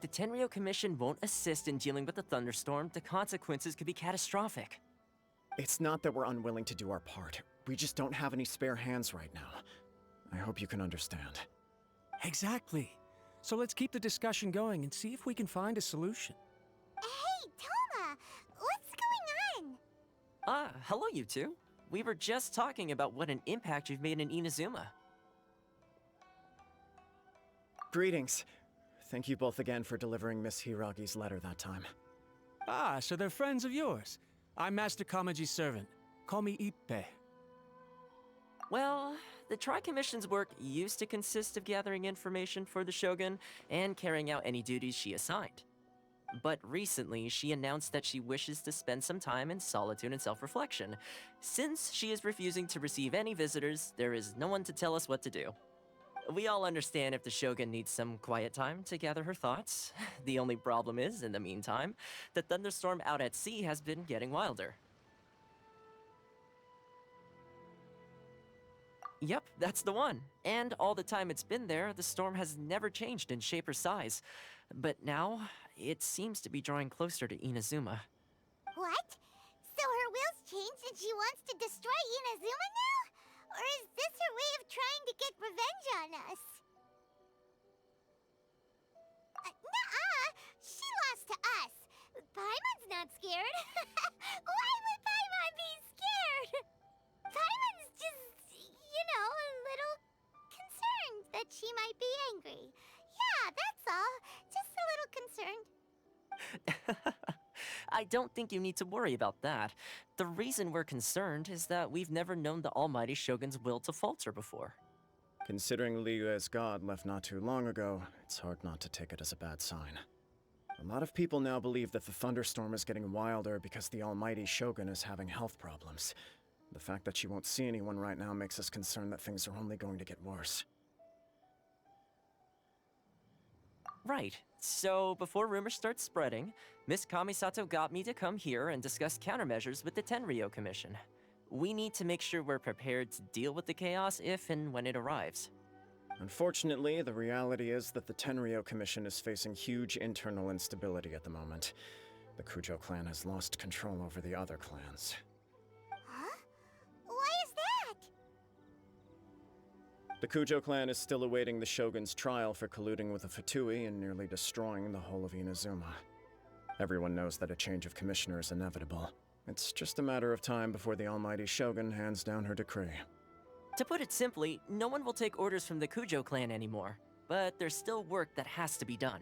the Tenryou Commission won't assist in dealing with the thunderstorm, the consequences could be catastrophic. It's not that we're unwilling to do our part. We just don't have any spare hands right now. I hope you can understand. Exactly. So let's keep the discussion going and see if we can find a solution. Hey, Toma! What's going on? Ah, hello you two. We were just talking about what an impact you've made in Inazuma. Greetings. Thank you both again for delivering Miss Hiragi's letter that time. Ah, so they're friends of yours. I'm Master Kamaji's servant. Call me Ippei. Well, the Tri-Commission's work used to consist of gathering information for the Shogun and carrying out any duties she assigned. But recently, she announced that she wishes to spend some time in solitude and self-reflection. Since she is refusing to receive any visitors, there is no one to tell us what to do. We all understand if the Shogun needs some quiet time to gather her thoughts. The only problem is, in the meantime, the thunderstorm out at sea has been getting wilder. Yep, that's the one. And all the time it's been there, the storm has never changed in shape or size. But now, it seems to be drawing closer to Inazuma. What? So her will's changed and she wants to destroy Inazuma now? Or is this her way of trying to get revenge on us? Nuh-uh! She lost to us! Paimon's not scared. Why would Paimon be scared? Paimon's just, a little concerned that she might be angry. Yeah, that's all. Just a little concerned. I don't think you need to worry about that. The reason we're concerned is that we've never known the Almighty Shogun's will to falter before. Considering Liyue's god left not too long ago, it's hard not to take it as a bad sign. A lot of people now believe that the thunderstorm is getting wilder because the Almighty Shogun is having health problems. The fact that she won't see anyone right now makes us concerned that things are only going to get worse. Right. So, before rumors start spreading, Miss Kamisato got me to come here and discuss countermeasures with the Tenryou Commission. We need to make sure we're prepared to deal with the chaos if and when it arrives. Unfortunately, the reality is that the Tenryou Commission is facing huge internal instability at the moment. The Kujou clan has lost control over the other clans. Huh? Why is that? The Kujou clan is still awaiting the Shogun's trial for colluding with the Fatui and nearly destroying the whole of Inazuma. Everyone knows that a change of commissioner is inevitable. It's just a matter of time before the Almighty Shogun hands down her decree. To put it simply, no one will take orders from the Kujou clan anymore, but there's still work that has to be done.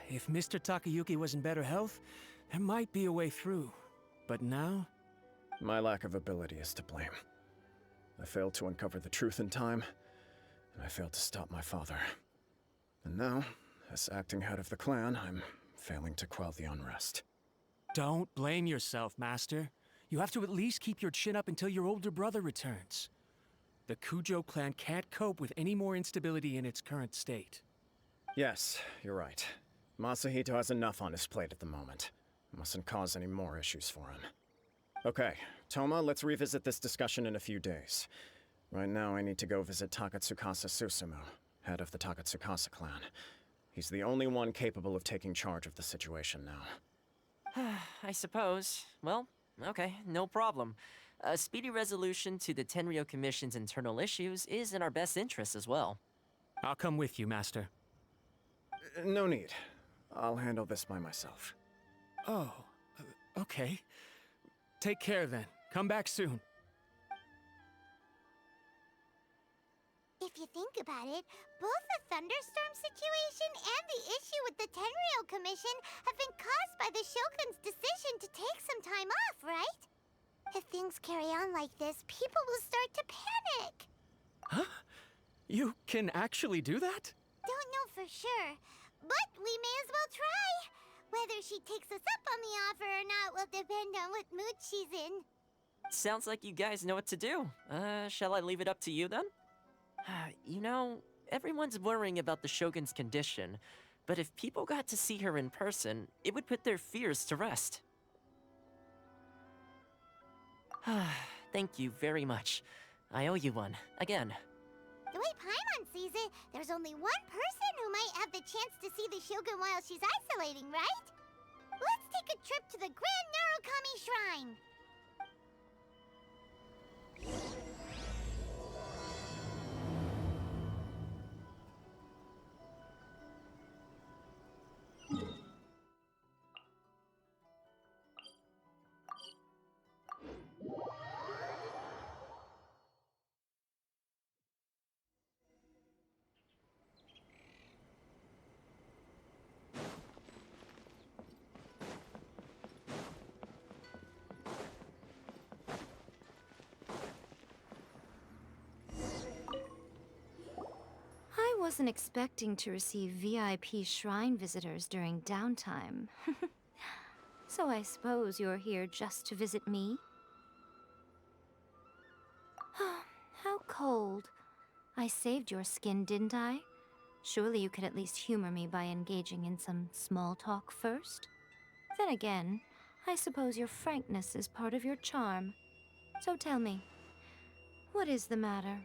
If Mr. Takayuki was in better health, there might be a way through. But now? My lack of ability is to blame. I failed to uncover the truth in time, and I failed to stop my father. And now, as acting head of the clan, I'm failing to quell the unrest. Don't blame yourself, Master. You have to at least keep your chin up until your older brother returns. The Kujou clan can't cope with any more instability in its current state. Yes, you're right. Masahito has enough on his plate at the moment. Mustn't cause any more issues for him. Okay, Toma, let's revisit this discussion in a few days. Right now, I need to go visit Takatsukasa Susumu, head of the Takatsukasa Clan. He's the only one capable of taking charge of the situation now. I suppose. Well, okay, no problem. A speedy resolution to the Tenryou Commission's internal issues is in our best interest as well. I'll come with you, Master. No need. I'll handle this by myself. Oh, okay. Take care then. Come back soon. If you think about it, both the thunderstorm situation and the issue with the Tenryou Commission have been caused by the Shogun's decision to take some time off, right? If things carry on like this, people will start to panic. Huh? You can actually do that? Don't know for sure, but we may as well try. Whether she takes us up on the offer or not will depend on what mood she's in. Sounds like you guys know what to do. Shall I leave it up to you then? You know, everyone's worrying about the Shogun's condition, but if people got to see her in person, it would put their fears to rest. Thank you very much. I owe you one, again. Wait, Paimon sees it, there's only one person who might have the chance to see the Shogun while she's isolating, right? Let's take a trip to the Grand Narukami Shrine! I wasn't expecting to receive VIP shrine visitors during downtime. So I suppose you're here just to visit me? How cold. I saved your skin, didn't I? Surely you could at least humor me by engaging in some small talk first? Then again, I suppose your frankness is part of your charm. So tell me, what is the matter?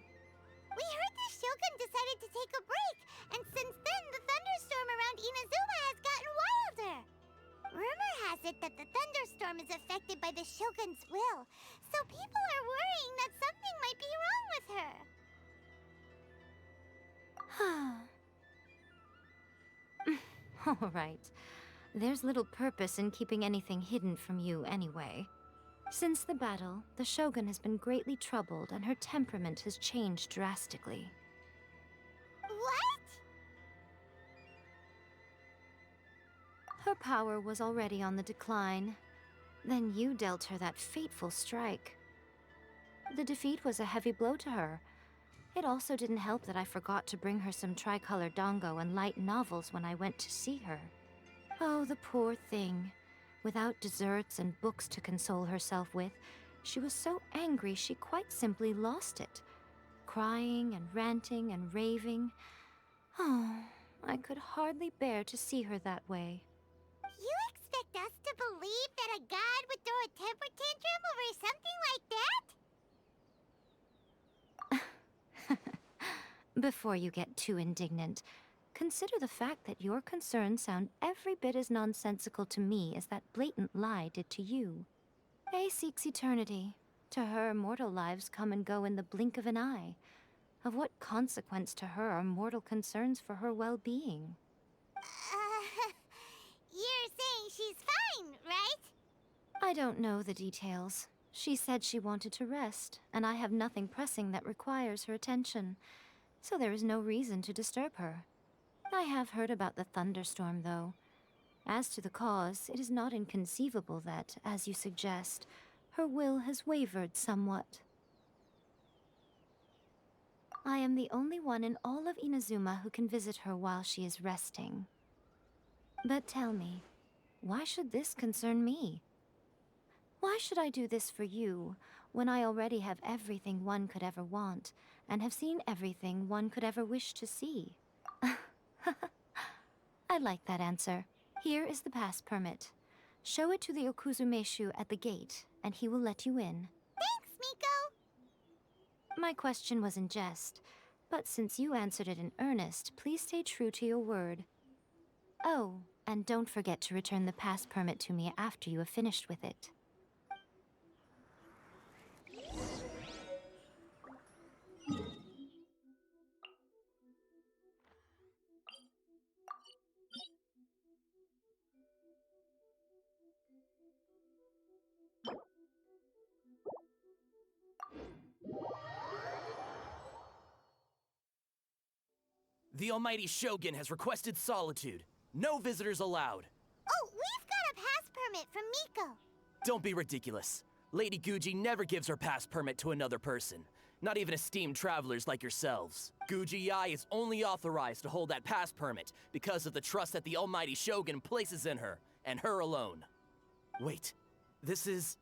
We heard the Shogun decided to take a break, and since then the thunderstorm around Inazuma has gotten wilder. Rumor has it that the thunderstorm is affected by the Shogun's will, so people are worrying that something might be wrong with her. All right. There's little purpose in keeping anything hidden from you anyway. Since the battle, the Shogun has been greatly troubled and her temperament has changed drastically. What? Her power was already on the decline. Then you dealt her that fateful strike. The defeat was a heavy blow to her. It also didn't help that I forgot to bring her some tricolor dango and light novels when I went to see her. Oh, the poor thing. Without desserts and books to console herself with, she was so angry she quite simply lost it. Crying and ranting and raving. Oh, I could hardly bear to see her that way. You expect us to believe that a god would throw a temper tantrum over something like that? Before you get too indignant, consider the fact that your concerns sound every bit as nonsensical to me as that blatant lie did to you. Faye seeks eternity. To her, mortal lives come and go in the blink of an eye. Of what consequence to her are mortal concerns for her well-being? You're saying she's fine, right? I don't know the details. She said she wanted to rest, and I have nothing pressing that requires her attention, so there is no reason to disturb her. I have heard about the thunderstorm, though. As to the cause, it is not inconceivable that, as you suggest, her will has wavered somewhat. I am the only one in all of Inazuma who can visit her while she is resting. But tell me, why should this concern me? Why should I do this for you, when I already have everything one could ever want, and have seen everything one could ever wish to see? I like that answer. Here is the pass permit. Show it to the Okuzumeshu at the gate, and he will let you in. Thanks, Miko! My question was in jest, but since you answered it in earnest, please stay true to your word. Oh, and don't forget to return the pass permit to me after you have finished with it. The Almighty Shogun has requested solitude. No visitors allowed. Oh, we've got a pass permit from Miko. Don't be ridiculous. Lady Guji never gives her pass permit to another person. Not even esteemed travelers like yourselves. Guji-ai is only authorized to hold that pass permit because of the trust that the Almighty Shogun places in her, and her alone. Wait, this is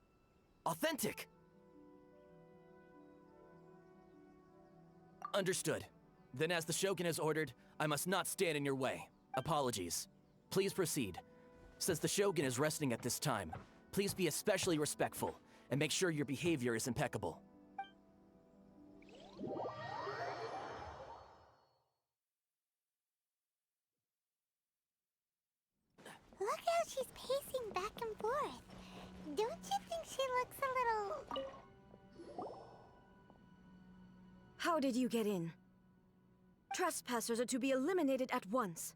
authentic. Understood. Then as the Shogun has ordered, I must not stand in your way. Apologies. Please proceed. Since the Shogun is resting at this time, please be especially respectful, and make sure your behavior is impeccable. How did you get in? Trespassers are to be eliminated at once.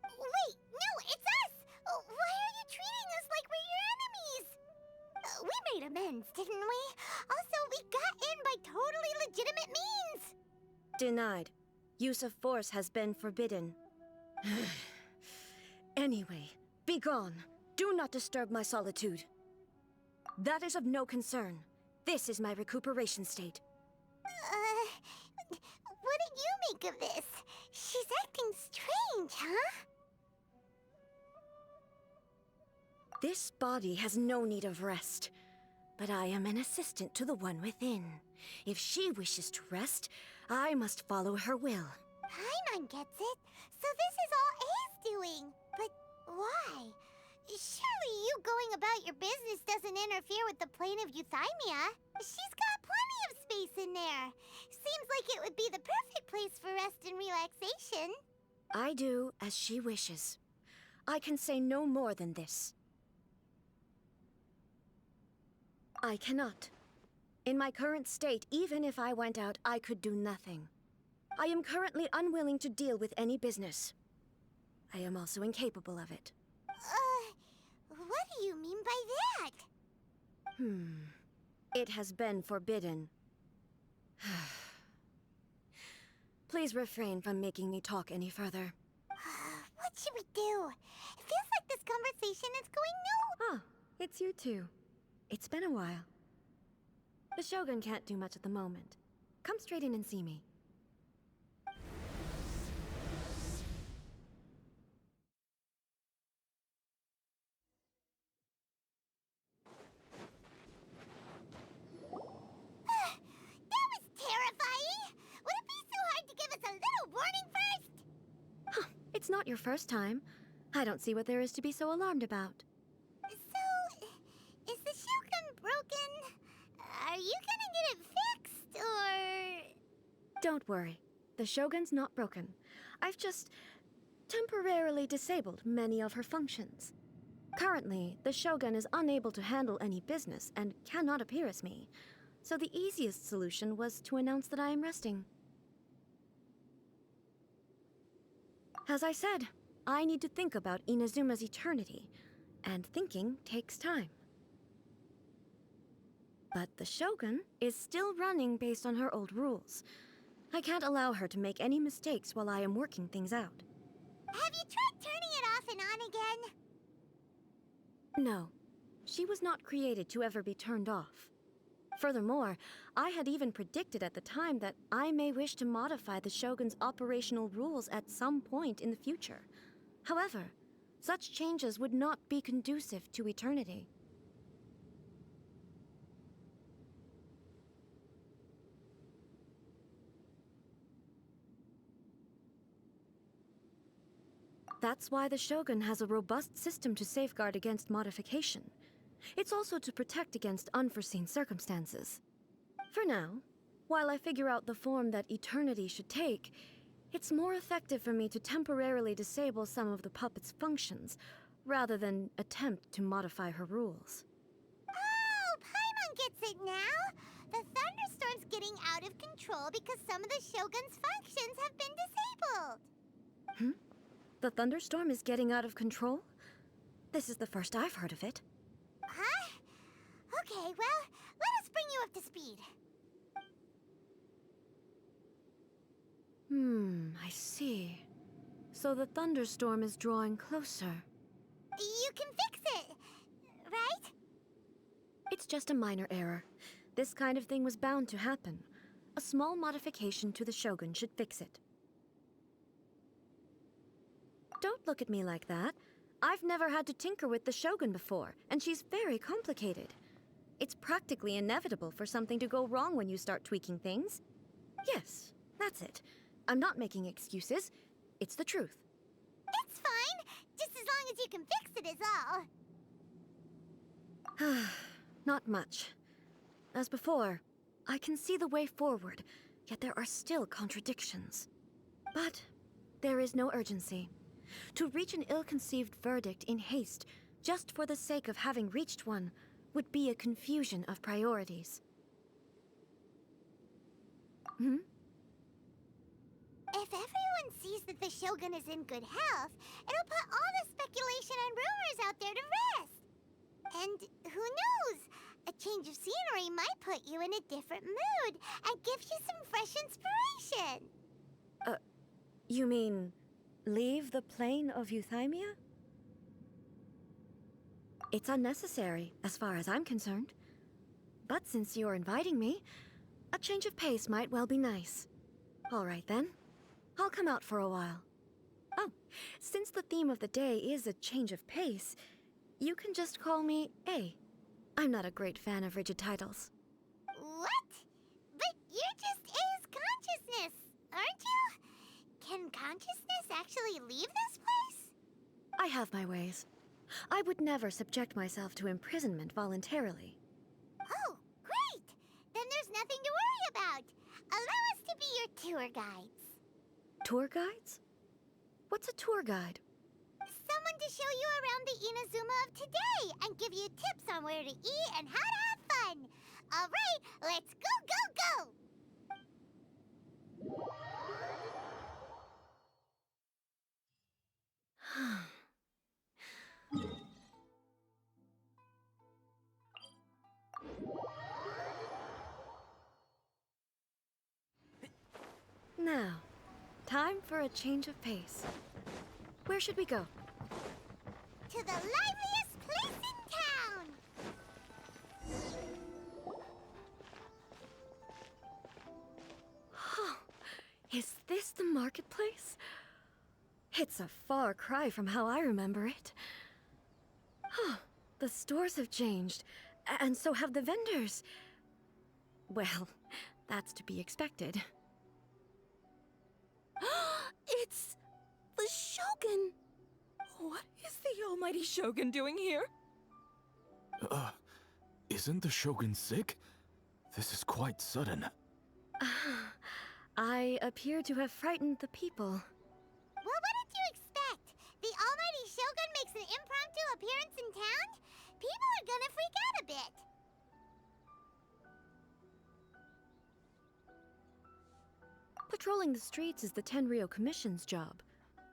Wait, no, it's us! Why are you treating us like we're your enemies? We made amends, didn't we? Also, we got in by totally legitimate means! Denied. Use of force has been forbidden. Anyway, be gone. Do not disturb my solitude. That is of no concern. This is my recuperation state. What did you make of this? She's acting strange, huh? This body has no need of rest, but I am an assistant to the one within. If she wishes to rest, I must follow her will. Paimon gets it. So this is all A's doing. But why? Surely you going about your business doesn't interfere with the plane of euthymia. She's got plenty of space in there. Seems like it would be the perfect place for rest and relaxation. I do as she wishes. I can say no more than this. I cannot. In my current state, even if I went out, I could do nothing. I am currently unwilling to deal with any business. I am also incapable of it. What do you mean by that? It has been forbidden. Please refrain from making me talk any further. What should we do? It feels like this conversation is going Ah, it's you two. It's been a while. The Shogun can't do much at the moment. Come straight in and see me. That was terrifying! Would it be so hard to give us a little warning first? It's not your first time. I don't see what there is to be so alarmed about. So, is the Shogun broken? Are you gonna get it fixed, or...? Don't worry. The Shogun's not broken. I've just temporarily disabled many of her functions. Currently, the Shogun is unable to handle any business and cannot appear as me. So the easiest solution was to announce that I am resting. As I said, I need to think about Inazuma's eternity, and thinking takes time. But the Shogun is still running based on her old rules. I can't allow her to make any mistakes while I am working things out. Have you tried turning it off and on again? No, she was not created to ever be turned off. Furthermore, I had even predicted at the time that I may wish to modify the Shogun's operational rules at some point in the future. However, such changes would not be conducive to eternity. That's why the Shogun has a robust system to safeguard against modification. It's also to protect against unforeseen circumstances. For now, while I figure out the form that eternity should take, it's more effective for me to temporarily disable some of the puppet's functions, rather than attempt to modify her rules. Oh, Paimon gets it now! The thunderstorm's getting out of control because some of the Shogun's functions have been disabled. The thunderstorm is getting out of control? This is the first I've heard of it. Huh? Okay, well, let us bring you up to speed. I see. So the thunderstorm is drawing closer. You can fix it, right? It's just a minor error. This kind of thing was bound to happen. A small modification to the Shogun should fix it. Don't look at me like that. I've never had to tinker with the Shogun before, and she's very complicated. It's practically inevitable for something to go wrong when you start tweaking things. Yes, that's it. I'm not making excuses. It's the truth. It's fine, just as long as you can fix it is all. Not much. As before, I can see the way forward, yet there are still contradictions. But there is no urgency. To reach an ill-conceived verdict in haste, just for the sake of having reached one, would be a confusion of priorities. Hmm? If everyone sees that the Shogun is in good health, it'll put all the speculation and rumors out there to rest. And who knows? A change of scenery might put you in a different mood and give you some fresh inspiration. You mean leave the plane of euthymia? It's unnecessary, as far as I'm concerned. But since you're inviting me, a change of pace might well be nice. All right then. I'll come out for a while. Oh, since the theme of the day is a change of pace, you can just call me A. I'm not a great fan of rigid titles. What? But you're just A's consciousness, aren't you? Can consciousness actually leave this place? I have my ways. I would never subject myself to imprisonment voluntarily. Oh, great! Then there's nothing to worry about. Allow us to be your tour guides. Tour guides? What's a tour guide? Someone to show you around the Inazuma of today and give you tips on where to eat and how to have fun. All right, let's go, go, go! Now, time for a change of pace. Where should we go? To the liveliest place in town! Is this the marketplace? It's a far cry from how I remember it. The stores have changed, and so have the vendors. Well, that's to be expected. It's the Shogun! What is the almighty Shogun doing here? Isn't the Shogun sick? This is quite sudden. I appear to have frightened the people. Well, what did you expect? The almighty Shogun makes an impromptu appearance in town? People are gonna freak out a bit. Patrolling the streets is the Tenryou Commission's job.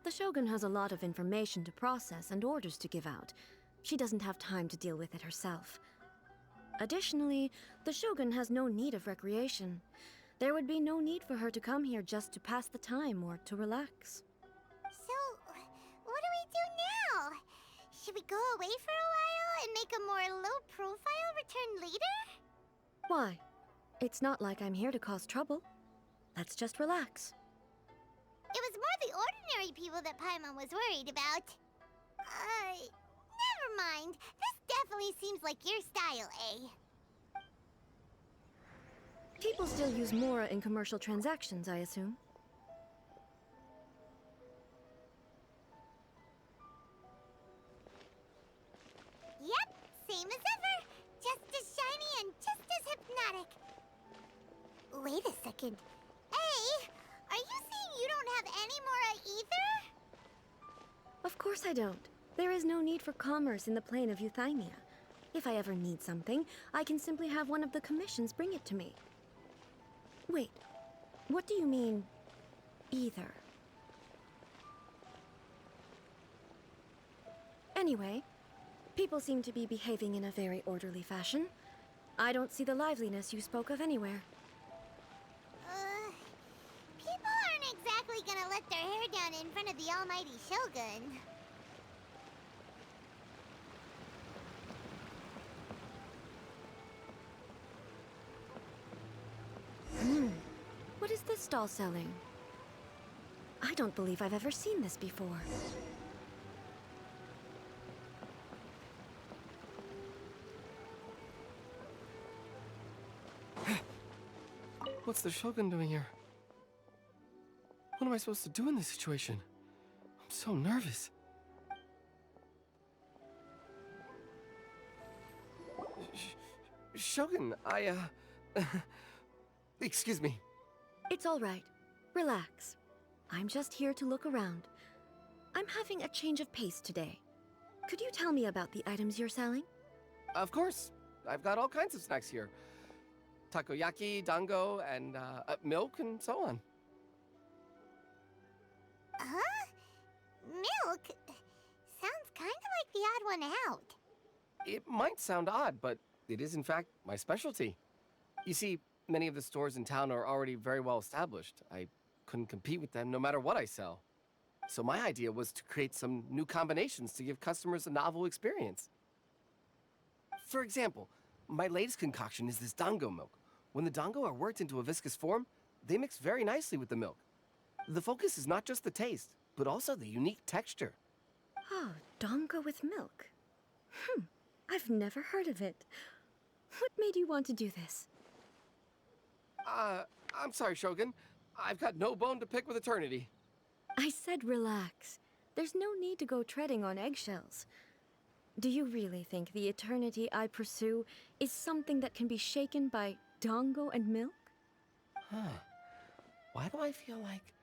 The Shogun has a lot of information to process and orders to give out. She doesn't have time to deal with it herself. Additionally, the Shogun has no need of recreation. There would be no need for her to come here just to pass the time or to relax. So, what do we do now? Should we go away for a while and make a more low-profile return later? Why? It's not like I'm here to cause trouble. Let's just relax. It was more the ordinary people that Paimon was worried about. Never mind. This definitely seems like your style, eh? People still use Mora in commercial transactions, I assume. Yep, same as ever. Just as shiny and just as hypnotic. Wait a second. Hey, are you saying you don't have any Mora either? Of course I don't. There is no need for commerce in the plane of euthymia. If I ever need something, I can simply have one of the commissions bring it to me. Wait, what do you mean, either? Anyway, people seem to be behaving in a very orderly fashion. I don't see the liveliness you spoke of anywhere. People aren't exactly gonna let their hair down in front of the almighty Shogun. What is this stall selling? I don't believe I've ever seen this before. What's the Shogun doing here? What am I supposed to do in this situation? I'm so nervous. Shogun, excuse me. It's all right. Relax. I'm just here to look around. I'm having a change of pace today. Could you tell me about the items you're selling? Of course. I've got all kinds of snacks here. takoyaki, dango, and milk, and so on. Huh? Milk? Sounds kind of like the odd one out. It might sound odd, but it is in fact my specialty. You see, many of the stores in town are already very well established. I couldn't compete with them no matter what I sell. So my idea was to create some new combinations to give customers a novel experience. For example, my latest concoction is this dango milk. When the dango are worked into a viscous form, they mix very nicely with the milk. The focus is not just the taste, but also the unique texture. Oh, dango with milk. I've never heard of it. What made you want to do this? I'm sorry, Shogun. I've got no bone to pick with eternity. I said relax. There's no need to go treading on eggshells. Do you really think the eternity I pursue is something that can be shaken by dango and milk? Huh. Why do I feel like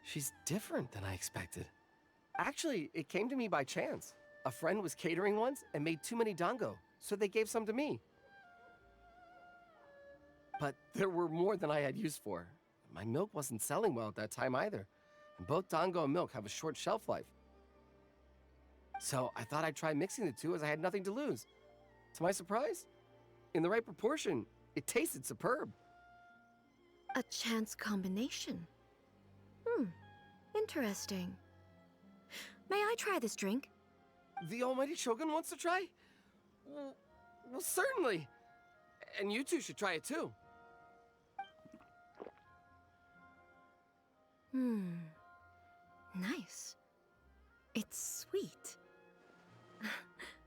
she's different than I expected? Actually, it came to me by chance. A friend was catering once and made too many dango, so they gave some to me. But there were more than I had use for. My milk wasn't selling well at that time either. And both dango and milk have a short shelf life. So I thought I'd try mixing the two as I had nothing to lose. To my surprise, in the right proportion, it tasted superb. A chance combination. Interesting. May I try this drink? The almighty Shogun wants to try? Well, certainly. And you two should try it too. Nice. It's sweet.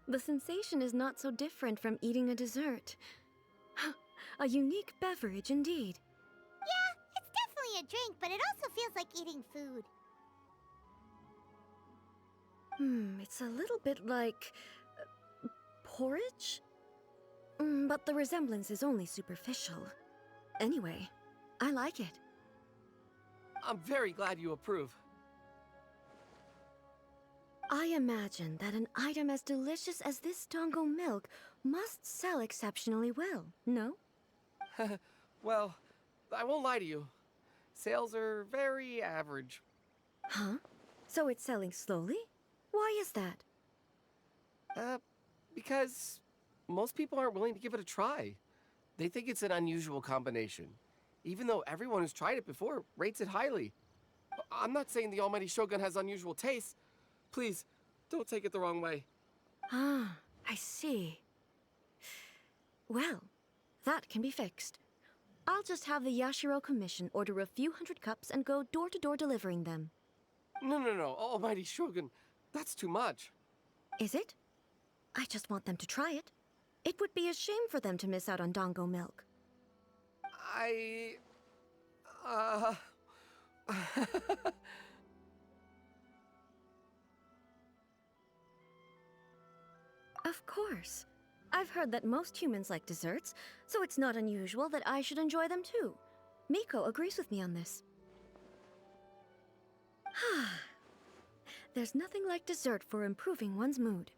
The sensation is not so different from eating a dessert. A unique beverage indeed. Yeah, it's definitely a drink, but it also feels like eating food. It's a little bit like porridge? But the resemblance is only superficial. Anyway, I like it. I'm very glad you approve. I imagine that an item as delicious as this dango milk must sell exceptionally well, no? Well, I won't lie to you. Sales are very average. Huh? So it's selling slowly? Why is that? Because most people aren't willing to give it a try. They think it's an unusual combination, even though everyone who's tried it before rates it highly. I'm not saying the almighty Shogun has unusual tastes. Please, don't take it the wrong way. Ah, I see. Well, that can be fixed. I'll just have the Tenryou Commission order a few hundred cups and go door-to-door delivering them. No, almighty Shogun, that's too much. Is it? I just want them to try it. It would be a shame for them to miss out on dango milk. Of course. I've heard that most humans like desserts, so it's not unusual that I should enjoy them too. Miko agrees with me on this. There's nothing like dessert for improving one's mood.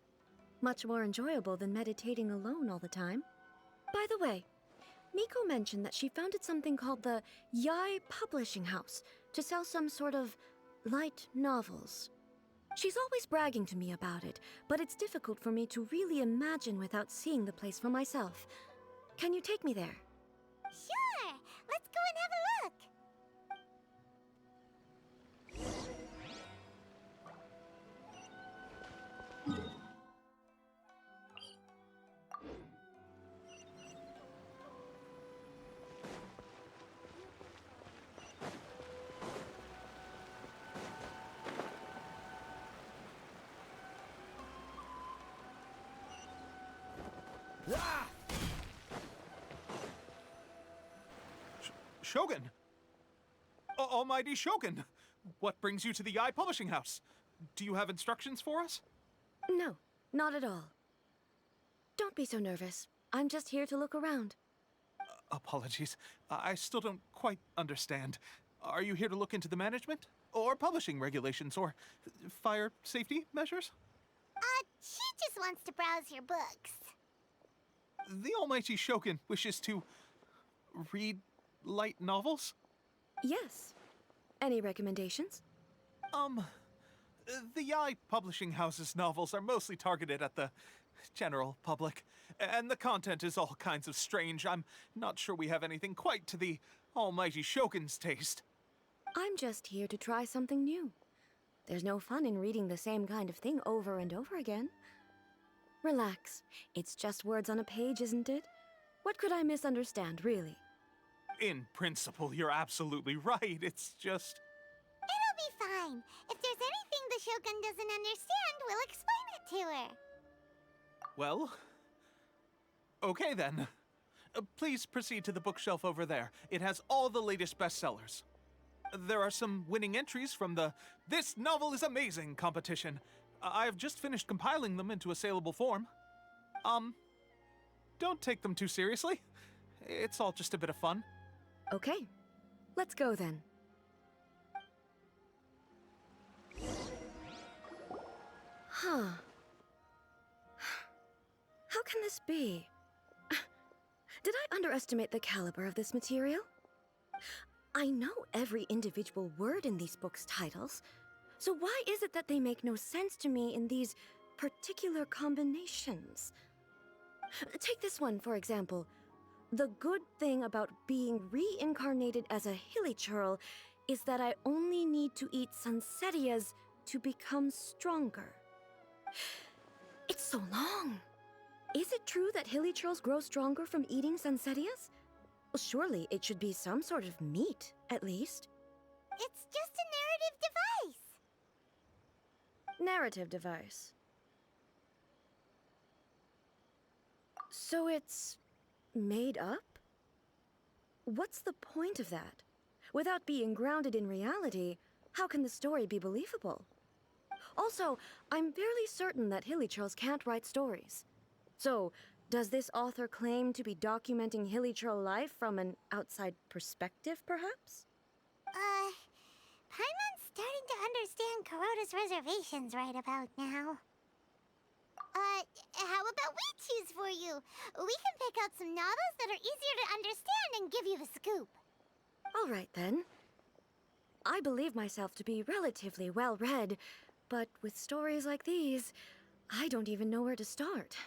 Much more enjoyable than meditating alone all the time. By the way, Miko mentioned that she founded something called the Yai Publishing House to sell some sort of light novels. She's always bragging to me about it, but it's difficult for me to really imagine without seeing the place for myself. Can you take me there? Sure! Let's go and have a look! Shogun! Almighty Shogun! What brings you to the Yai Publishing House? Do you have instructions for us? No, not at all. Don't be so nervous. I'm just here to look around. Apologies. I still don't quite understand. Are you here to look into the management? Or publishing regulations? Or fire safety measures? She just wants to browse your books. The Almighty Shogun wishes to read light novels? Yes. Any recommendations? The Yai publishing house's novels are mostly targeted at the general public, and the content is all kinds of strange. I'm not sure we have anything quite to the almighty Shogun's taste. I'm just here to try something new. There's no fun in reading the same kind of thing over and over again. Relax. It's just words on a page, isn't it? What could I misunderstand, really? In principle, you're absolutely right. It's just... It'll be fine. If there's anything the Shogun doesn't understand, we'll explain it to her. Well... Okay then. Please proceed to the bookshelf over there. It has all the latest bestsellers. There are some winning entries from the This Novel is Amazing competition. I have just finished compiling them into a saleable form. Don't take them too seriously. It's all just a bit of fun. Okay. Let's go then. Huh. How can this be? Did I underestimate the caliber of this material? I know every individual word in these books' titles, so why is it that they make no sense to me in these particular combinations? Take this one, for example. The good thing about being reincarnated as a hilichurl is that I only need to eat sansetias to become stronger. It's so long. Is it true that hilichurls grow stronger from eating sansetias? Well, surely it should be some sort of meat, at least. It's just a narrative device. Narrative device. So it's made up? What's the point of that? Without being grounded in reality, how can the story be believable? Also, I'm fairly certain that hilichurls can't write stories. So, does this author claim to be documenting hilichurl life from an outside perspective, perhaps? Paimon's starting to understand Kuroda's reservations right about now. How about we choose for you? We can pick out some novels that are easier to understand and give you the scoop. All right, then. I believe myself to be relatively well-read, but with stories like these, I don't even know where to start.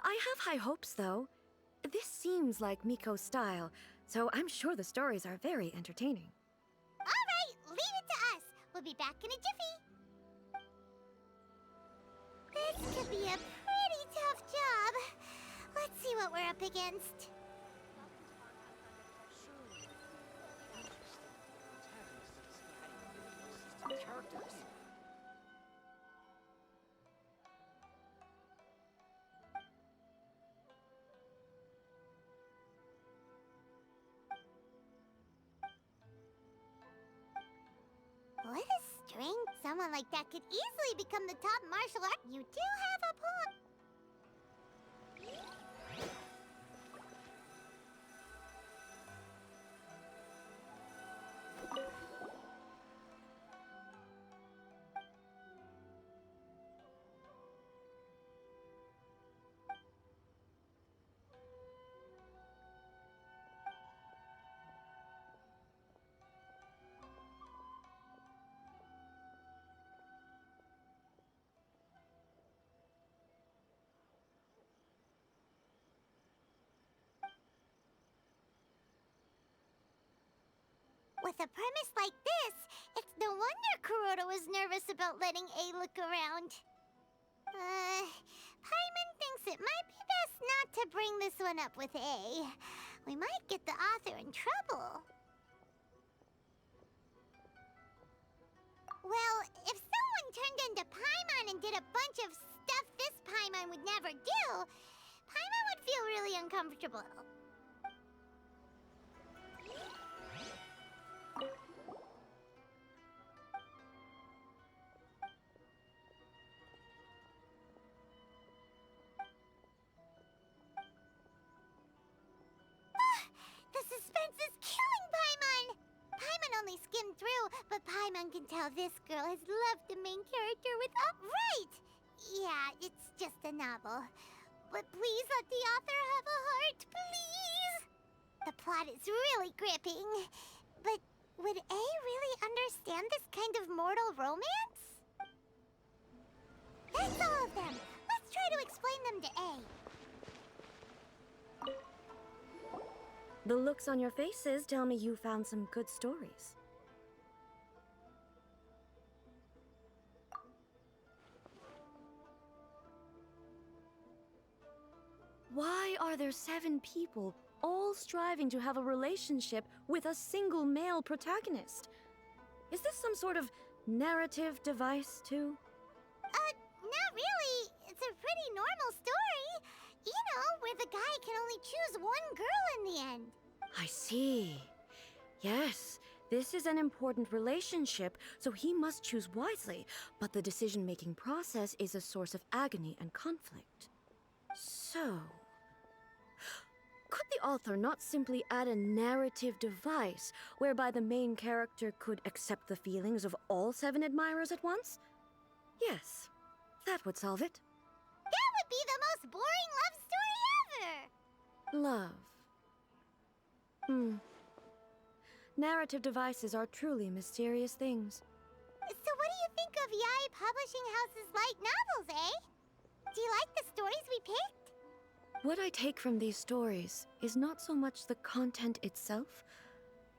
I have high hopes, though. This seems like Miko's style, so I'm sure the stories are very entertaining. All right, leave it to us. We'll be back in a jiffy. This could be a pretty tough job. Let's see what we're up against. What a strength. Someone like that could easily become the top martial art. You do have a point. With a premise like this, it's no wonder Kuroda was nervous about letting A look around. Paimon thinks it might be best not to bring this one up with A. We might get the author in trouble. Well, if someone turned into Paimon and did a bunch of stuff this Paimon would never do, Paimon would feel really uncomfortable. The suspense is killing Paimon! Paimon only skimmed through, but Paimon can tell this girl has loved the main character with upright. Yeah, it's just a novel. But please let the author have a heart, please! The plot is really gripping. But would A really understand this kind of mortal romance? That's all of them. Let's try to explain them to A. The looks on your faces tell me you found some good stories. Why are there 7 people all striving to have a relationship with a single male protagonist? Is this some sort of narrative device, too? Not really. It's a pretty normal story. You know, where the guy can only choose one girl in the end. I see. Yes, this is an important relationship, so he must choose wisely, but the decision-making process is a source of agony and conflict. So, could the author not simply add a narrative device whereby the main character could accept the feelings of all 7 admirers at once? Yes, that would solve it. That would be the most boring love story ever! Love. Narrative devices are truly mysterious things. So what do you think of Yae Publishing House's light novels, eh? Do you like the stories we picked? What I take from these stories is not so much the content itself,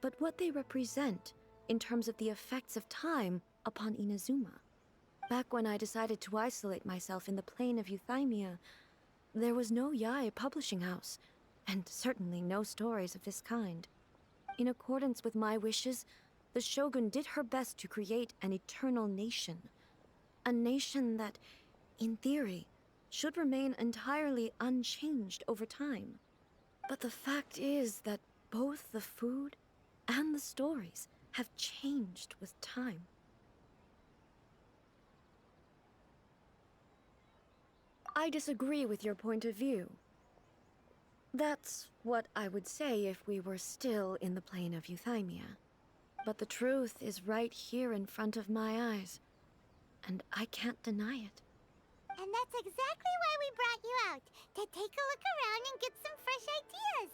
but what they represent in terms of the effects of time upon Inazuma. Back when I decided to isolate myself in the plane of Euthymia, there was no Yae Publishing House, and certainly no stories of this kind. In accordance with my wishes, the Shogun did her best to create an eternal nation. A nation that, in theory, should remain entirely unchanged over time. But the fact is that both the food and the stories have changed with time. I disagree with your point of view. That's what I would say if we were still in the plane of Euthymia. But the truth is right here in front of my eyes, and I can't deny it. And that's exactly why we brought you out, to take a look around and get some fresh ideas.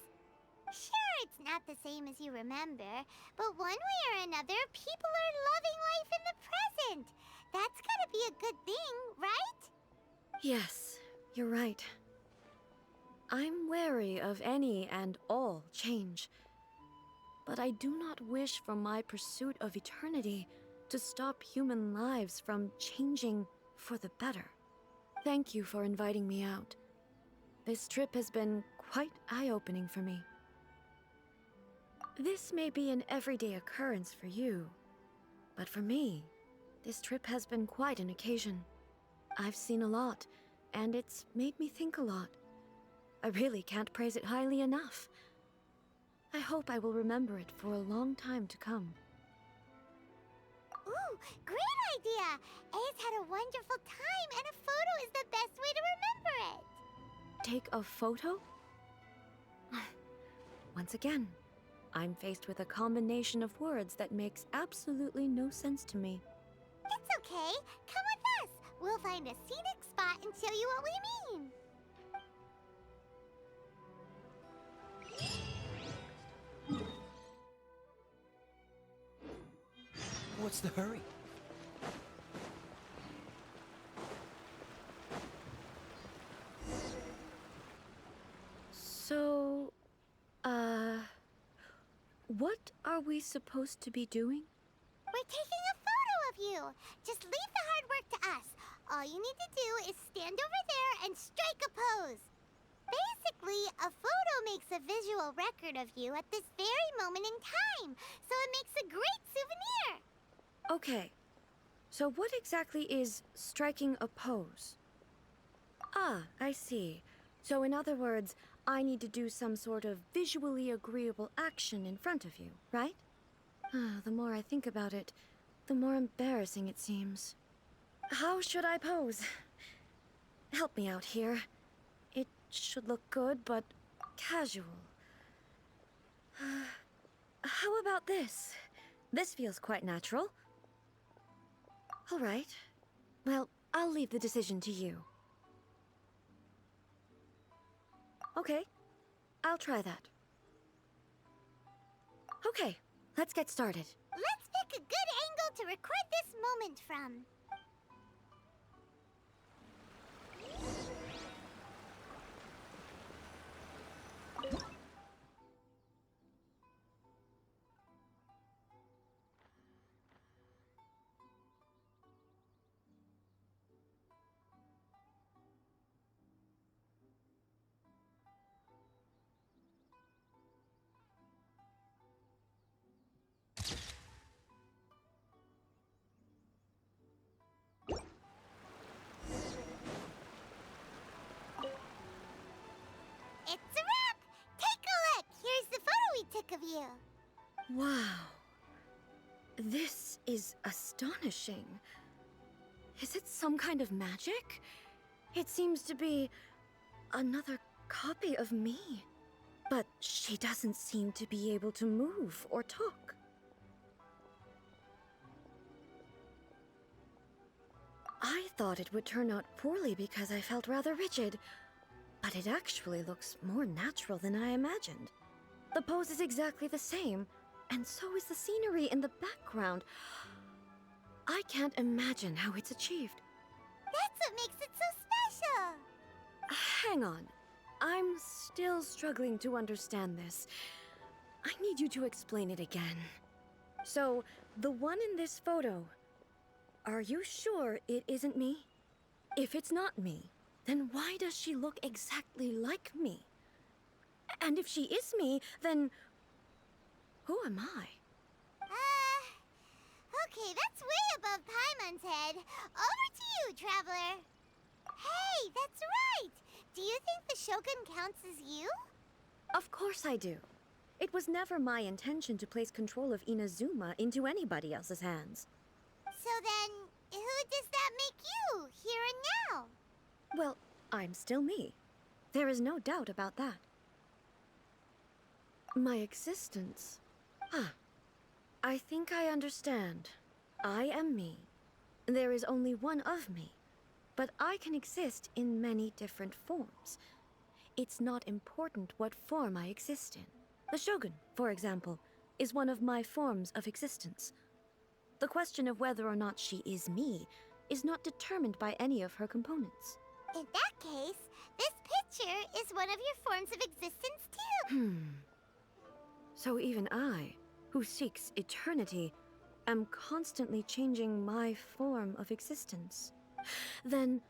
Sure, it's not the same as you remember, but one way or another, people are loving life in the present. That's gotta be a good thing, right? Yes, you're right. I'm wary of any and all change. But I do not wish for my pursuit of eternity to stop human lives from changing for the better. Thank you for inviting me out. This trip has been quite eye-opening for me. This may be an everyday occurrence for you, but for me, this trip has been quite an occasion. I've seen a lot, and it's made me think a lot. I really can't praise it highly enough. I hope I will remember it for a long time to come. Ooh, great idea! A's had a wonderful time, and a photo is the best way to remember it. Take a photo? Once again, I'm faced with a combination of words that makes absolutely no sense to me. It's okay. Come with us. We'll find a scenic spot and show you what we mean. What's the hurry? So, what are we supposed to be doing? We're taking a photo of you. Just leave the hard work to us. All you need to do is stand over there and strike a pose. Basically, a photo makes a visual record of you at this very moment in time, so it makes a great souvenir. Okay, so what exactly is striking a pose? Ah, I see. So in other words, I need to do some sort of visually agreeable action in front of you, right? The more I think about it, the more embarrassing it seems. How should I pose? Help me out here. It should look good, but casual. How about this? This feels quite natural. All right. Well, I'll leave the decision to you. Okay, I'll try that. Okay, let's get started. Let's pick a good angle to record this moment from. It's a wrap! Take a look! Here's the photo we took of you. Wow. This is astonishing. Is it some kind of magic? It seems to be another copy of me. But she doesn't seem to be able to move or talk. I thought it would turn out poorly because I felt rather rigid, but it actually looks more natural than I imagined. The pose is exactly the same, and so is the scenery in the background. I can't imagine how it's achieved. That's what makes it so special. Hang on. I'm still struggling to understand this. I need you to explain it again. So, the one in this photo, are you sure it isn't me? If it's not me, then why does she look exactly like me? And if she is me, then who am I? Okay, that's way above Paimon's head. Over to you, Traveler. Hey, that's right! Do you think the Shogun counts as you? Of course I do. It was never my intention to place control of Inazuma into anybody else's hands. So then, who does that make you, here and now? Well, I'm still me. There is no doubt about that. My existence. I think I understand. I am me. There is only one of me, but I can exist in many different forms. It's not important what form I exist in. The Shogun, for example, is one of my forms of existence. The question of whether or not she is me is not determined by any of her components. In that case, this picture is one of your forms of existence too. So even I, who seeks eternity, am constantly changing my form of existence. Then,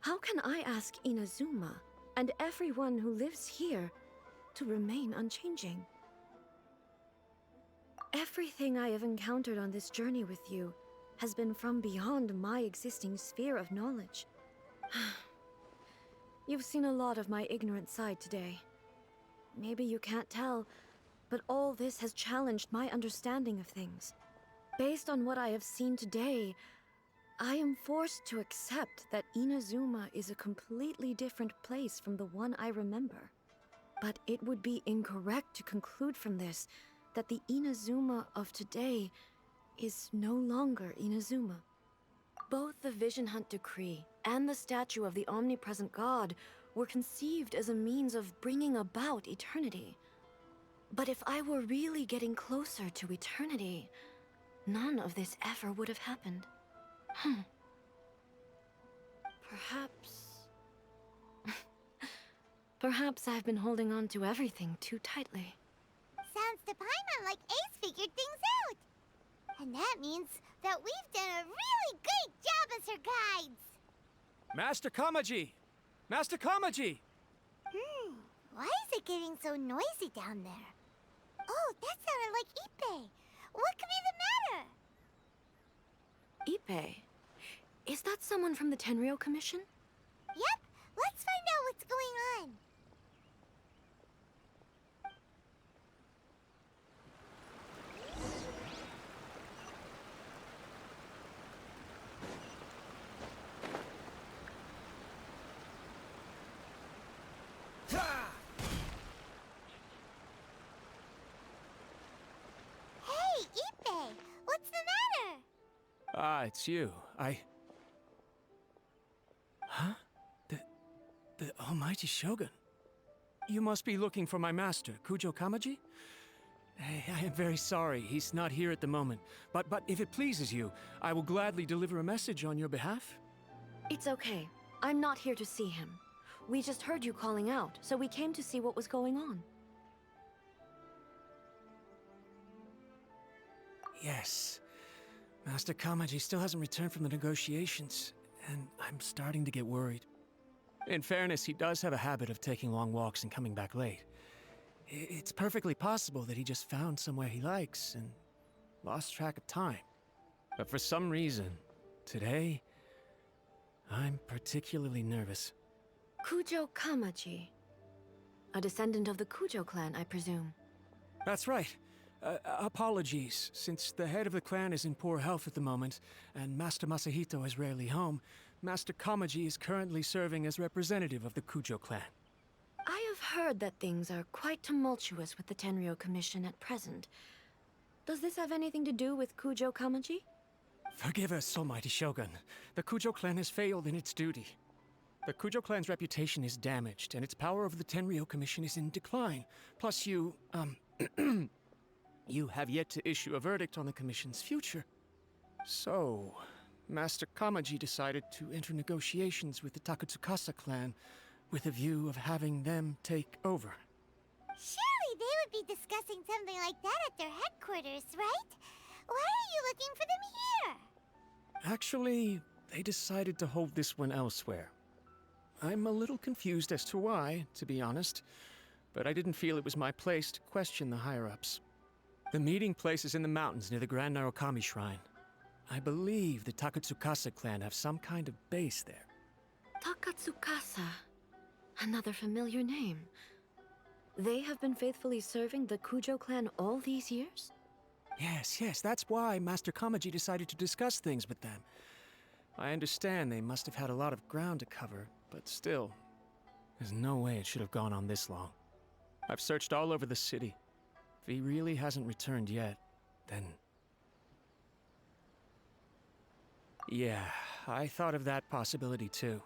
how can I ask Inazuma and everyone who lives here to remain unchanging? Everything I have encountered on this journey with you has been from beyond my existing sphere of knowledge. You've seen a lot of my ignorant side today. Maybe you can't tell, but all this has challenged my understanding of things. Based on what I have seen today, I am forced to accept that Inazuma is a completely different place from the one I remember. But it would be incorrect to conclude from this that the Inazuma of today is no longer Inazuma. Both the Vision Hunt Decree and the statue of the omnipresent god were conceived as a means of bringing about eternity. But if I were really getting closer to eternity, none of this ever would have happened. Perhaps I've been holding on to everything too tightly. Sounds to Paimon like Ace figured things out. And that means that we've done a really great job as her guides. Master Kamaji! Master Kamaji! Why is it getting so noisy down there? Oh, that sounded like Ippei. What could be the matter? Ippei? Is that someone from the Tenryou Commission? Yep, let's find out what's going on. Hey, Ippei, what's the matter? Ah, it's you. Huh? The Almighty Shogun. You must be looking for my master, Kujou Kamaji? I am very sorry. He's not here at the moment. But if it pleases you, I will gladly deliver a message on your behalf. It's okay. I'm not here to see him. We just heard you calling out, so we came to see what was going on. Yes. Master Kamaji still hasn't returned from the negotiations, and I'm starting to get worried. In fairness, he does have a habit of taking long walks and coming back late. It's perfectly possible that he just found somewhere he likes and lost track of time. But for some reason, today, I'm particularly nervous. Kujou Kamaji. A descendant of the Kujou clan, I presume. That's right. Apologies, since the head of the clan is in poor health at the moment, and Master Masahito is rarely home, Master Kamaji is currently serving as representative of the Kujou clan. I have heard that things are quite tumultuous with the Tenryou Commission at present. Does this have anything to do with Kujou Kamaji? Forgive us, almighty Shogun. The Kujou clan has failed in its duty. The Kujou clan's reputation is damaged, and its power over the Tenryou Commission is in decline. Plus you, you have yet to issue a verdict on the Commission's future. So, Master Kamaji decided to enter negotiations with the Takatsukasa Clan with a view of having them take over. Surely they would be discussing something like that at their headquarters, right? Why are you looking for them here? Actually, they decided to hold this one elsewhere. I'm a little confused as to why, to be honest, but I didn't feel it was my place to question the higher-ups. The meeting place is in the mountains near the Grand Narukami Shrine. I believe the Takatsukasa Clan have some kind of base there. Takatsukasa. Another familiar name. They have been faithfully serving the Kujou clan all these years? Yes, that's why Master Kamaji decided to discuss things with them. I understand they must have had a lot of ground to cover, but still, there's no way it should have gone on this long. I've searched all over the city. If he really hasn't returned yet, then... Yeah, I thought of that possibility too.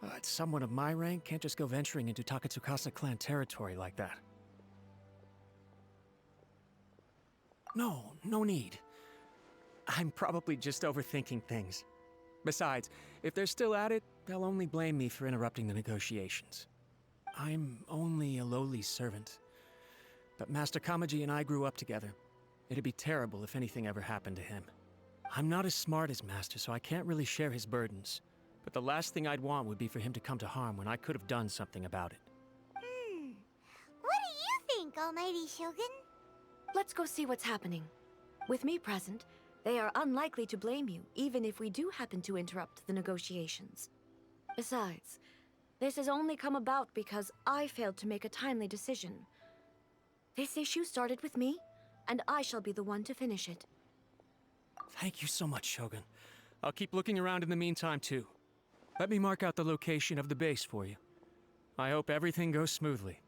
But someone of my rank can't just go venturing into Takatsukasa Clan territory like that. No need. I'm probably just overthinking things. Besides, if they're still at it, they'll only blame me for interrupting the negotiations. I'm only a lowly servant. But Master Kamaji and I grew up together. It'd be terrible if anything ever happened to him. I'm not as smart as Master, so I can't really share his burdens. But the last thing I'd want would be for him to come to harm when I could have done something about it. What do you think, Almighty Shogun? Let's go see what's happening. With me present, they are unlikely to blame you, even if we do happen to interrupt the negotiations. Besides, this has only come about because I failed to make a timely decision. This issue started with me, and I shall be the one to finish it. Thank you so much, Shogun. I'll keep looking around in the meantime, too. Let me mark out the location of the base for you. I hope everything goes smoothly.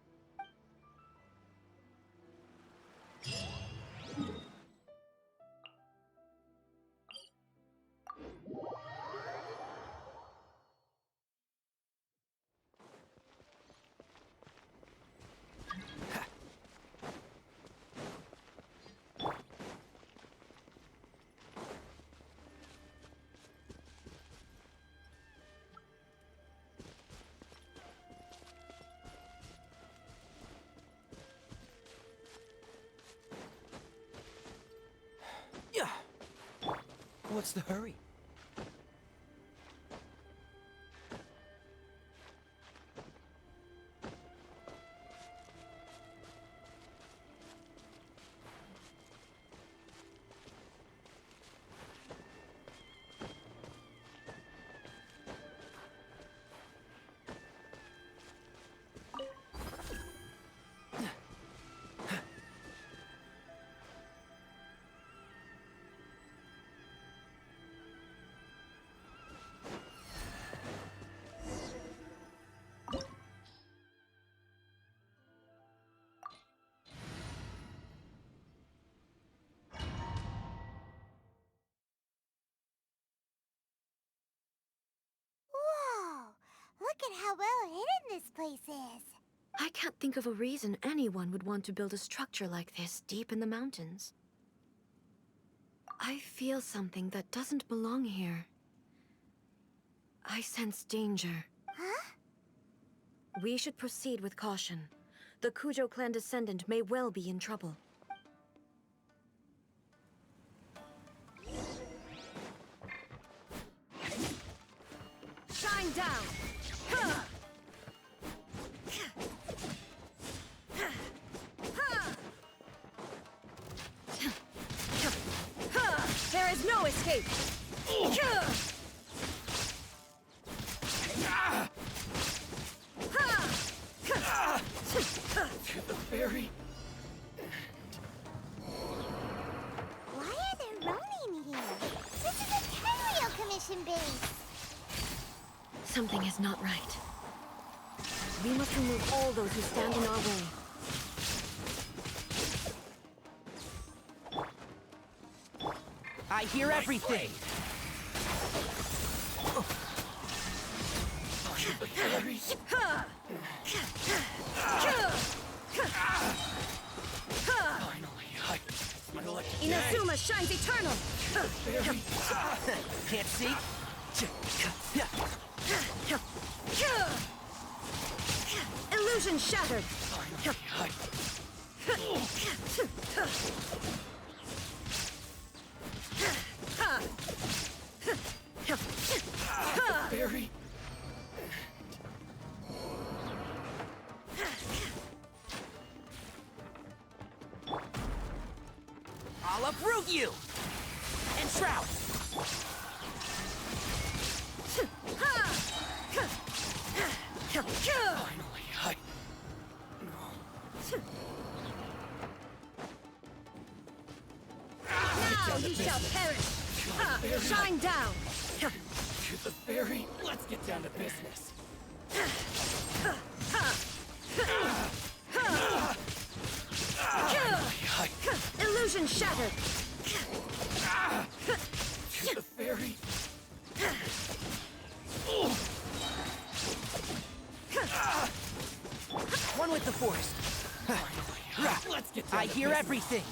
Yeah. What's the hurry? Whoa! Look at how well hidden this place is. I can't think of a reason anyone would want to build a structure like this deep in the mountains. I feel something that doesn't belong here. I sense danger. Huh? We should proceed with caution. The Kujou clan descendant may well be in trouble. Shine down! Huh! There is no escape! To the very... Why are there Ronin here? This is a Tenryou Commission base! Something is not right. We must remove all those who stand in our way. I hear everything! Inazuma shines eternal! Can't see? Illusion shattered! Very... I'll uproot you! And shroud! Finally, Now you shall perish! Shine down! To the fairy, let's get down to business. Illusion shattered! To the fairy. One with the forest. Let's get down I hear everything.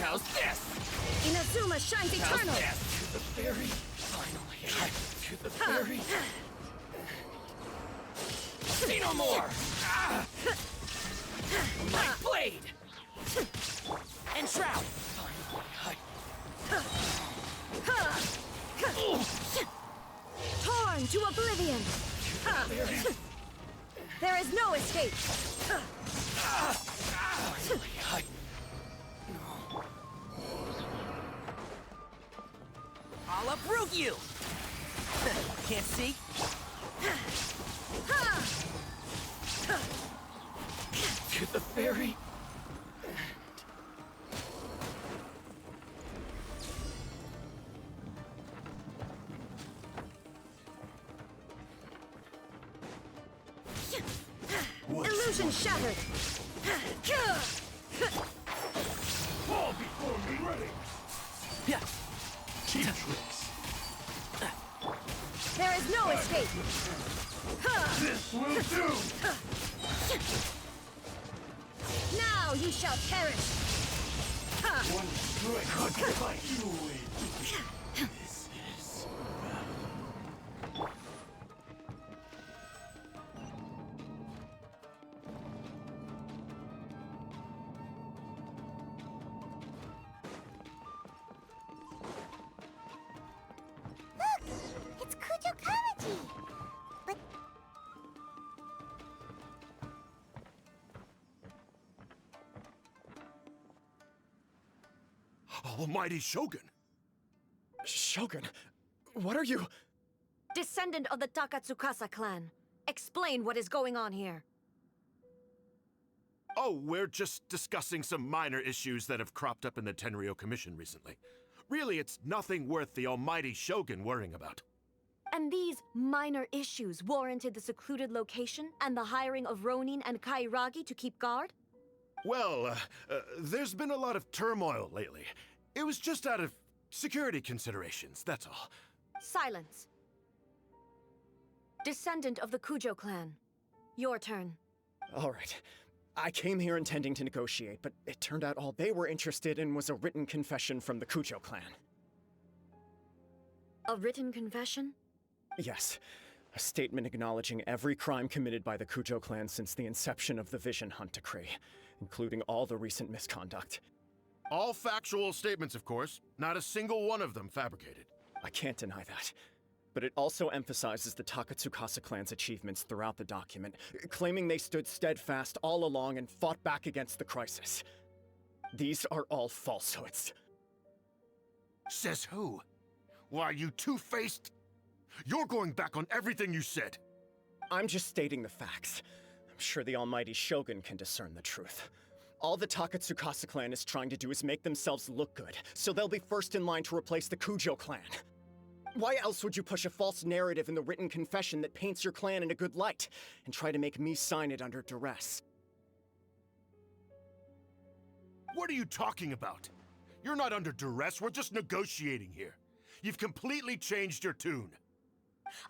How's this? Inazuma shines eternal! To the fairy. Finally. To the fairy. See no more! My blade! And shroud! Torn to oblivion! There is no escape! I'll uproot you! Can't see? To the fairy. Illusion shattered! Fall before me ready! Yeah. Cheap tricks! There is no escape! This will do! Now you shall perish! One strike could fight you away. This is... Look! It's Kujou Kamaji! But... Almighty Shogun! Shogun, what are you... Descendant of the Takatsukasa Clan, explain what is going on here. Oh, we're just discussing some minor issues that have cropped up in the Tenryou Commission recently. Really, it's nothing worth the almighty Shogun worrying about. And these minor issues warranted the secluded location and the hiring of Ronin and Kairagi to keep guard? Well, there's been a lot of turmoil lately. It was just out of security considerations, that's all. Silence. Descendant of the Kujou clan, Your turn. All right. I came here intending to negotiate, but it turned out all they were interested in was a written confession from the Kujou clan. A written confession? Yes. A statement acknowledging every crime committed by the Kujou clan since the inception of the Vision Hunt Decree, including all the recent misconduct. All factual statements, of course. Not a single one of them fabricated. I can't deny that. But it also emphasizes the Takatsukasa clan's achievements throughout the document, claiming they stood steadfast all along and fought back against the crisis. These are all falsehoods. Says who? Why, you two-faced... You're going back on everything you said. I'm just stating the facts. I'm sure the almighty Shogun can discern the truth. All the Takatsukasa clan is trying to do is make themselves look good, so they'll be first in line to replace the Kujou clan. Why else would you push a false narrative in the written confession that paints your clan in a good light, and try to make me sign it under duress? What are you talking about? You're not under duress, we're just negotiating here. You've completely changed your tune.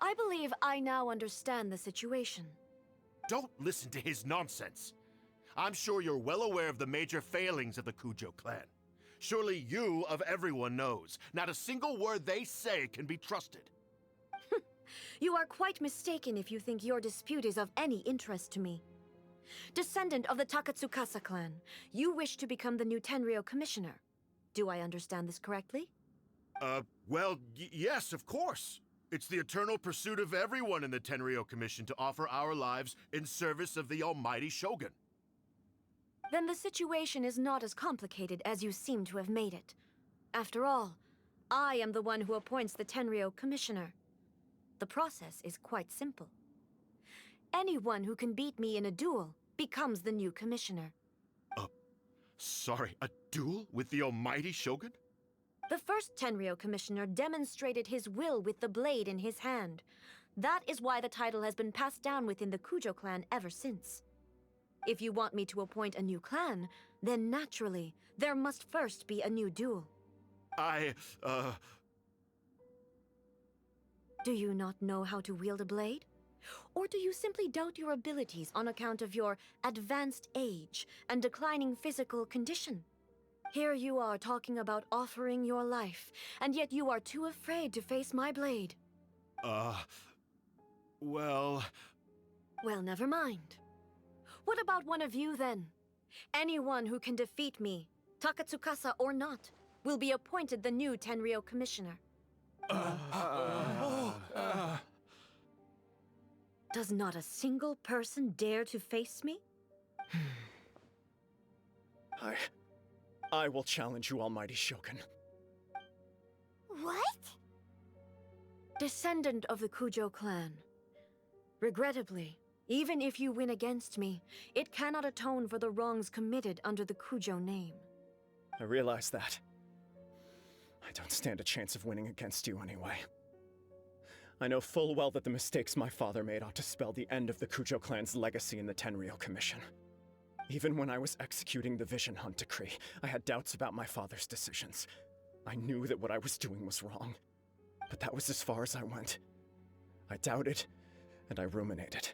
I believe I now understand the situation. Don't listen to his nonsense. I'm sure you're well aware of the major failings of the Kujou clan. Surely you, of everyone, knows. Not a single word they say can be trusted. You are quite mistaken if you think your dispute is of any interest to me. Descendant of the Takatsukasa clan, you wish to become the new Tenryou Commissioner. Do I understand this correctly? Well, yes, of course. It's the eternal pursuit of everyone in the Tenryou Commission to offer our lives in service of the almighty Shogun. Then the situation is not as complicated as you seem to have made it. After all, I am the one who appoints the Tenryou Commissioner. The process is quite simple. Anyone who can beat me in a duel becomes the new Commissioner. Sorry, a duel with the almighty Shogun? The first Tenryou Commissioner demonstrated his will with the blade in his hand. That is why the title has been passed down within the Kujou clan ever since. If you want me to appoint a new clan, then naturally, there must first be a new duel. Do you not know how to wield a blade? Or do you simply doubt your abilities on account of your advanced age and declining physical condition? Here you are talking about offering your life, and yet you are too afraid to face my blade. Well... Well, never mind. What about one of you, then? Anyone who can defeat me, Takatsukasa or not, will be appointed the new Tenryou Commissioner. Does not a single person dare to face me? I will challenge you, almighty Shogun. What? Descendant of the Kujou clan. Regrettably, even if you win against me, it cannot atone for the wrongs committed under the Kujou name. I realize that. I don't stand a chance of winning against you anyway. I know full well that the mistakes my father made ought to spell the end of the Kujou clan's legacy in the Tenryou Commission. Even when I was executing the Vision Hunt Decree, I had doubts about my father's decisions. I knew that what I was doing was wrong. But that was as far as I went. I doubted, and I ruminated.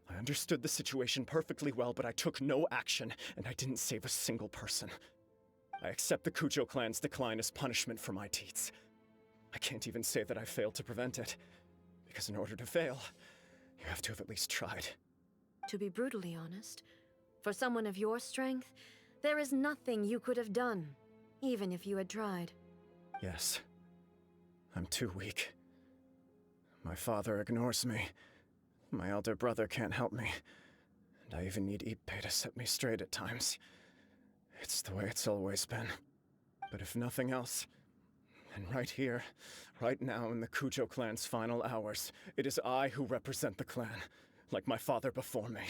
I understood the situation perfectly well, but I took no action, and I didn't save a single person. I accept the Kujou clan's decline as punishment for my deeds. I can't even say that I failed to prevent it, because in order to fail, you have to have at least tried. To be brutally honest, for someone of your strength, there is nothing you could have done, even if you had tried. Yes. I'm too weak. My father ignores me. My elder brother can't help me. And I even need Ippei to set me straight at times. It's the way it's always been. But if nothing else, then right here, right now in the Kujou clan's final hours, it is I who represent the clan, like my father before me.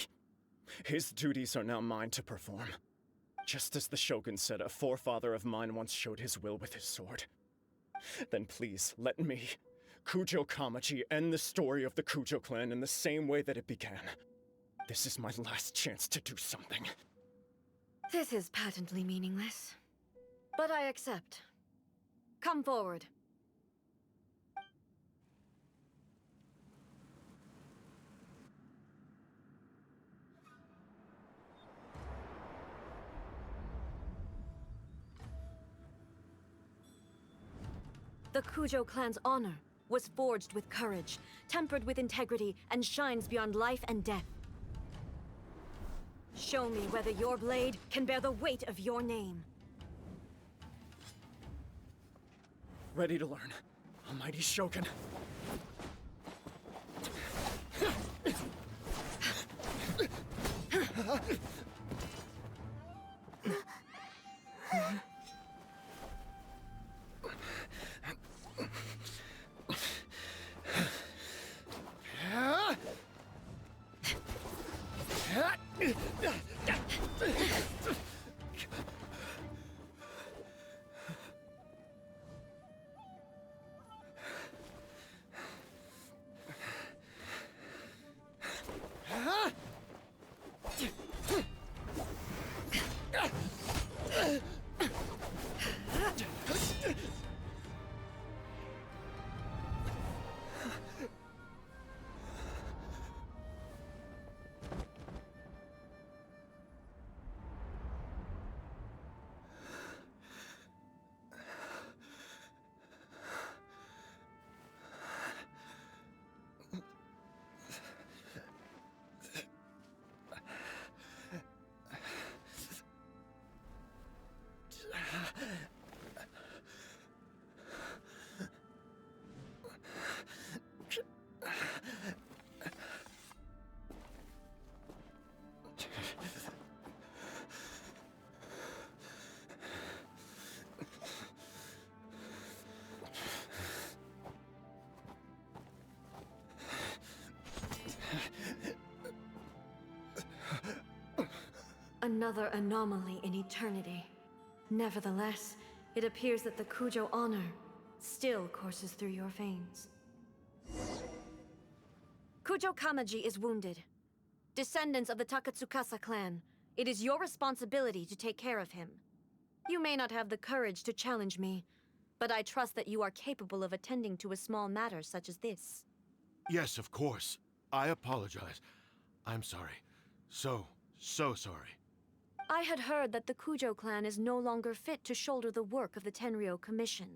His duties are now mine to perform. Just as the Shogun said, a forefather of mine once showed his will with his sword. Then please, let me, Kujou Kamaji, end the story of the Kujou clan in the same way that it began. This is my last chance to do something. This is patently meaningless. But I accept. Come forward. The Kujou clan's honor was forged with courage, tempered with integrity, and shines beyond life and death. Show me whether your blade can bear the weight of your name. Ready to learn. Almighty Shogun. Another anomaly in eternity. Nevertheless, it appears that the Kujou honor still courses through your veins. Kujou Kamaji is wounded. Descendants of the Takatsukasa Clan, it is your responsibility to take care of him. You may not have the courage to challenge me, but I trust that you are capable of attending to a small matter such as this. Yes, of course. I apologize. I'm sorry. So sorry. I had heard that the Kujou clan is no longer fit to shoulder the work of the Tenryou Commission.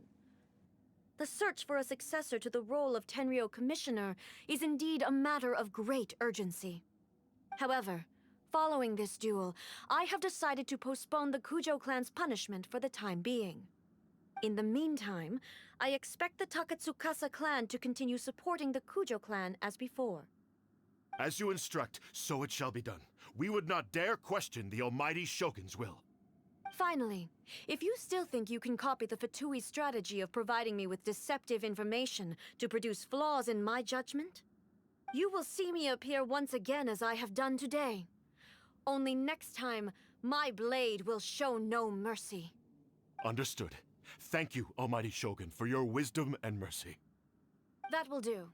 The search for a successor to the role of Tenryou Commissioner is indeed a matter of great urgency. However, following this duel, I have decided to postpone the Kujou clan's punishment for the time being. In the meantime, I expect the Takatsukasa clan to continue supporting the Kujou clan as before. As you instruct, so it shall be done. We would not dare question the Almighty Shogun's will. Finally, if you still think you can copy the Fatui strategy of providing me with deceptive information to produce flaws in my judgment, you will see me appear once again as I have done today. Only next time, my blade will show no mercy. Understood. Thank you, Almighty Shogun, for your wisdom and mercy. That will do.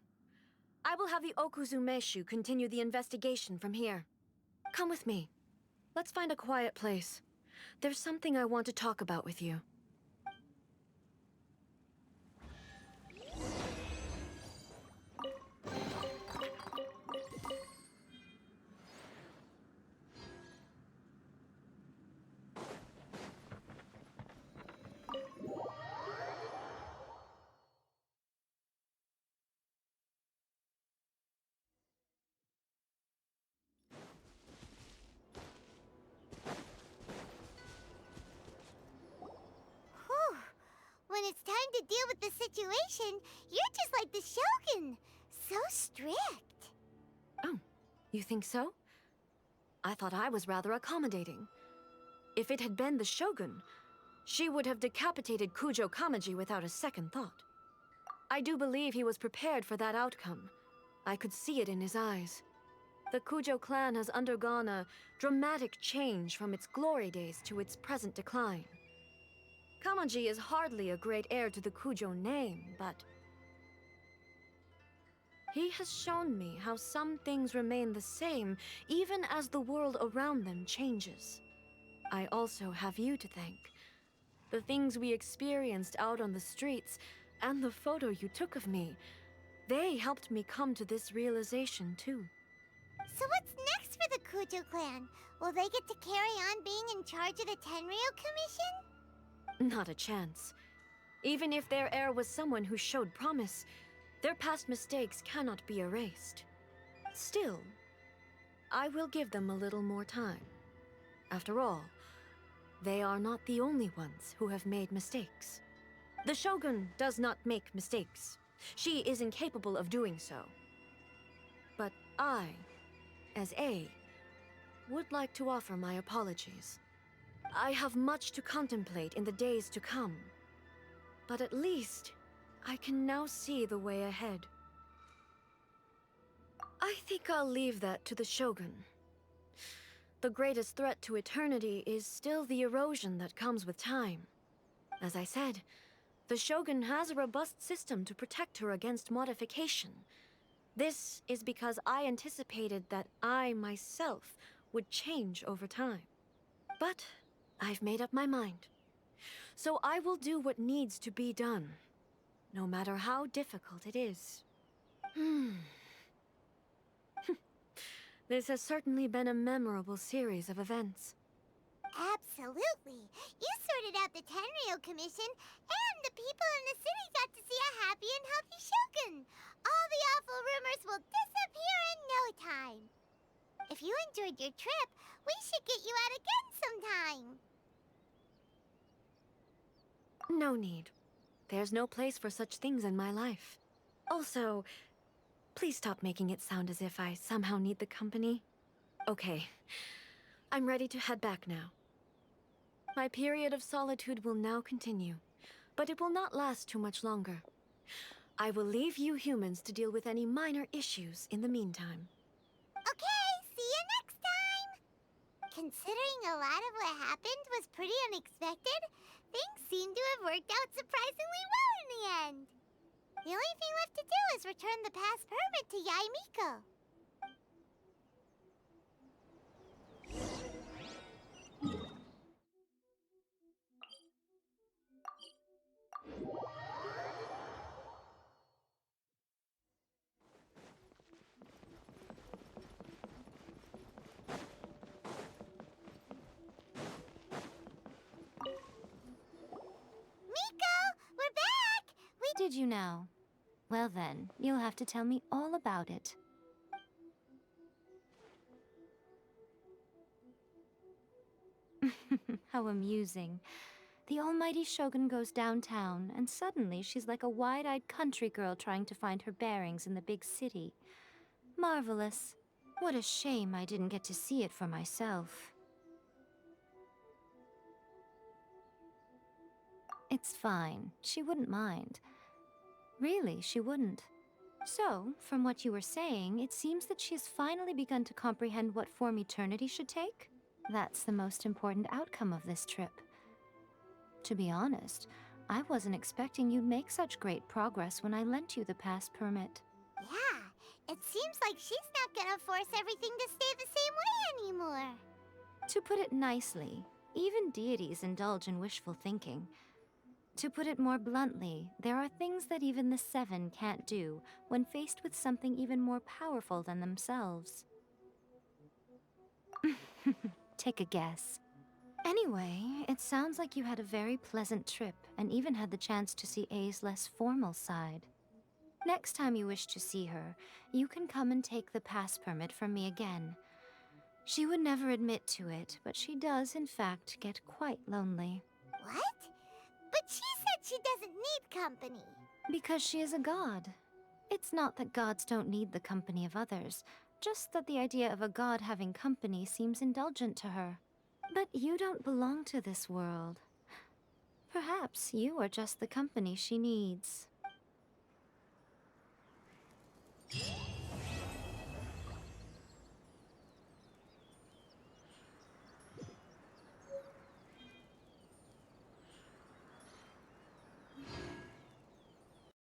I will have the Okuzumeshu continue the investigation from here. Come with me. Let's find a quiet place. There's something I want to talk about with you. When it's time to deal with the situation, you're just like the Shogun. So strict. Oh, you think so? I thought I was rather accommodating. If it had been the Shogun, she would have decapitated Kujou Kamaji without a second thought. I do believe he was prepared for that outcome. I could see it in his eyes. The Kujou clan has undergone a dramatic change from its glory days to its present decline. Kamaji is hardly a great heir to the Kujou name, but he has shown me how some things remain the same even as the world around them changes. I also have you to thank. The things we experienced out on the streets and the photo you took of me, they helped me come to this realization too. So what's next for the Kujou clan? Will they get to carry on being in charge of the Tenryou Commission? Not a chance. Even if their heir was someone who showed promise, their past mistakes cannot be erased. Still, I will give them a little more time. After all, they are not the only ones who have made mistakes. The Shogun does not make mistakes. She is incapable of doing so. But I, as A, would like to offer my apologies. I have much to contemplate in the days to come, but at least I can now see the way ahead. I think I'll leave that to the Shogun. The greatest threat to eternity is still the erosion that comes with time. As I said, the Shogun has a robust system to protect her against modification. This is because I anticipated that I myself would change over time. But I've made up my mind. So I will do what needs to be done, no matter how difficult it is. This has certainly been a memorable series of events. Absolutely. You sorted out the Tenryou Commission, and the people in the city got to see a happy and healthy Shogun. All the awful rumors will disappear in no time. If you enjoyed your trip, we should get you out again sometime. No need. There's no place for such things in my life. Also, please stop making it sound as if I somehow need the company. Okay, I'm ready to head back now. My period of solitude will now continue, but it will not last too much longer. I will leave you humans to deal with any minor issues in the meantime. Okay, see you next time! Considering a lot of what happened was pretty unexpected, things seem to have worked out surprisingly well in the end. The only thing left to do is return the pass permit to Yaimiko. We're back! Did you now? Well then, you'll have to tell me all about it. How amusing. The almighty Shogun goes downtown, and suddenly she's like a wide-eyed country girl trying to find her bearings in the big city. Marvelous. What a shame I didn't get to see it for myself. It's fine. She wouldn't mind. Really, she wouldn't. So, from what you were saying, it seems that she has finally begun to comprehend what form eternity should take? That's the most important outcome of this trip. To be honest, I wasn't expecting you'd make such great progress when I lent you the pass permit. Yeah, it seems like she's not gonna force everything to stay the same way anymore. To put it nicely, even deities indulge in wishful thinking. To put it more bluntly, there are things that even the Seven can't do when faced with something even more powerful than themselves. Take a guess. Anyway, it sounds like you had a very pleasant trip and even had the chance to see A's less formal side. Next time you wish to see her, you can come and take the pass permit from me again. She would never admit to it, but she does, in fact, get quite lonely. What? But she said she doesn't need company. Because she is a god. It's not that gods don't need the company of others, just that the idea of a god having company seems indulgent to her. But you don't belong to this world. Perhaps you are just the company she needs.